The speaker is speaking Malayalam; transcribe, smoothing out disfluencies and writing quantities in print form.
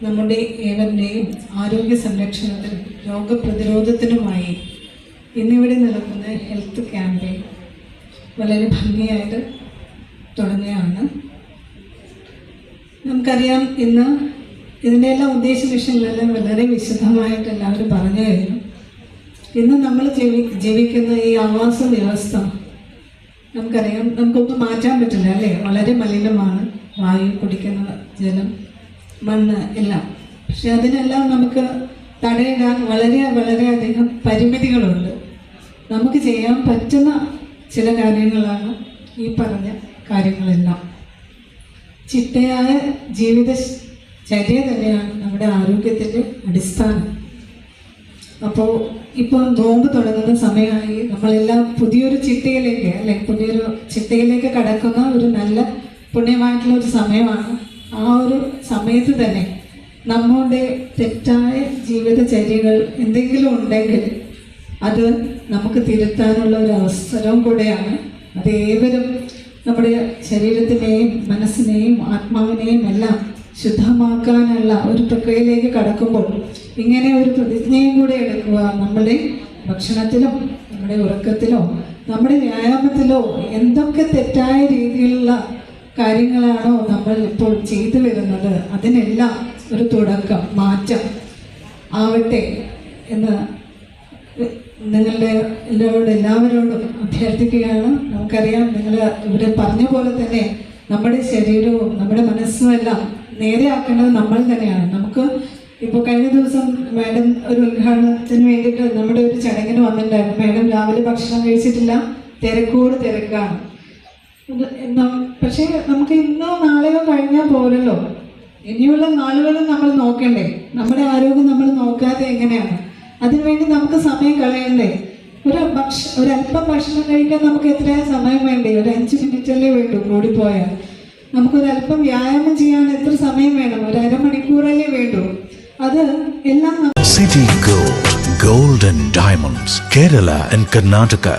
നമ്മുടെ ഏവരുടെയും ആരോഗ്യ സംരക്ഷണത്തിനും രോഗപ്രതിരോധത്തിനുമായി ഇന്നിവിടെ നടക്കുന്ന ഹെൽത്ത് ക്യാമ്പയിൻ വളരെ ഭംഗിയായിട്ട് തുടങ്ങുകയാണ്. നമുക്കറിയാം, ഇന്ന് ഇതിൻ്റെ എല്ലാം ഉദ്ദേശ ലക്ഷ്യങ്ങളെല്ലാം വളരെ വിശദമായിട്ട് എല്ലാവരും പറഞ്ഞു കഴിഞ്ഞു. ഇന്ന് നമ്മൾ ജീവിക്കുന്ന ഈ ആവാസ വ്യവസ്ഥ നമുക്കറിയാം, നമുക്കൊന്നും മാറ്റാൻ പറ്റില്ല അല്ലേ? വളരെ മലിനമാണ് വായു, കുടിക്കുന്ന ജലം, മണ്ണ് എല്ലാം. പക്ഷെ അതിനെല്ലാം നമുക്ക് തടയിടാൻ വളരെയധികം പരിമിതികളുണ്ട്. നമുക്ക് ചെയ്യാൻ പറ്റുന്ന ചില കാര്യങ്ങളാണ് ഈ പറഞ്ഞ കാര്യങ്ങളെല്ലാം. ചിട്ടയായ ജീവിതചര്യ തന്നെയാണ് നമ്മുടെ ആരോഗ്യത്തിൻ്റെ അടിസ്ഥാനം. അപ്പോൾ ഇപ്പോൾ നോമ്പ് തുടങ്ങുന്ന സമയമായി, നമ്മളെല്ലാം പുതിയൊരു ചിട്ടയിലേക്ക് കടക്കുന്ന ഒരു നല്ല പുണ്യമായിട്ടുള്ള ഒരു സമയമാണ്. ആ ഒരു സമയത്ത് തന്നെ നമ്മുടെ തെറ്റായ ജീവിതചര്യകൾ എന്തെങ്കിലും ഉണ്ടെങ്കിൽ അത് നമുക്ക് തിരുത്താനുള്ള ഒരു അവസരവും കൂടെയാണ്. അത് ഏവരും നമ്മുടെ ശരീരത്തിനെയും മനസ്സിനെയും ആത്മാവിനെയും എല്ലാം ശുദ്ധമാക്കാനുള്ള ഒരു പ്രക്രിയയിലേക്ക് കടക്കുമ്പോൾ ഇങ്ങനെ ഒരു പ്രതിജ്ഞയും കൂടെ എടുക്കുക. നമ്മുടെ ഭക്ഷണത്തിലോ നമ്മുടെ ഉറക്കത്തിലോ നമ്മുടെ വ്യായാമത്തിലോ എന്തൊക്കെ തെറ്റായ രീതിയിലുള്ള കാര്യങ്ങളാണോ നമ്മൾ ഇപ്പോൾ ചെയ്തു വരുന്നത്, അതിനെല്ലാം ഒരു തുടക്കം, മാറ്റം ആവട്ടെ എന്ന് എല്ലാവരോടും അഭ്യർത്ഥിക്കുകയാണ്. നമുക്കറിയാം, നിങ്ങൾ ഇവിടെ പറഞ്ഞ പോലെ തന്നെ നമ്മുടെ ശരീരവും നമ്മുടെ മനസ്സും എല്ലാം നേരെയാക്കേണ്ടത് നമ്മൾ തന്നെയാണ്. നമുക്ക് ഇപ്പോൾ കഴിഞ്ഞ ദിവസം മാഡം ഒരു ഉദ്ഘാടനത്തിന് വേണ്ടിയിട്ട് നമ്മുടെ ഒരു ചടങ്ങിന് വന്നിട്ടുണ്ടായിരുന്നു. മാഡം രാവിലെ ഭക്ഷണം കഴിച്ചിട്ടില്ല, തിരക്കാണ്. പക്ഷേ നമുക്ക് ഇന്നോ നാളെയോ കഴിഞ്ഞാൽ പോരല്ലോ, ഇനിയുള്ള നാളുകളും നമ്മൾ നോക്കണ്ടേ? നമ്മുടെ ആരോഗ്യം നമ്മൾ നോക്കാതെ എങ്ങനെയാണ്? അതിനുവേണ്ടി നമുക്ക് സമയം കളയണ്ടേ? ഒരല്പം ഭക്ഷണം കഴിക്കാൻ നമുക്ക് എത്രയാ സമയം വേണ്ടേ? ഒരു 5 മിനിറ്റല്ലേ വേണ്ടൂ കൂടിപ്പോയാൽ. നമുക്കൊരല്പം വ്യായാമം ചെയ്യാൻ എത്ര സമയം വേണം? ഒരു അരമണിക്കൂറല്ലേ വേണ്ടൂ? അത് എല്ലാം City Gold, Gold and Diamonds, Kerala and Karnataka.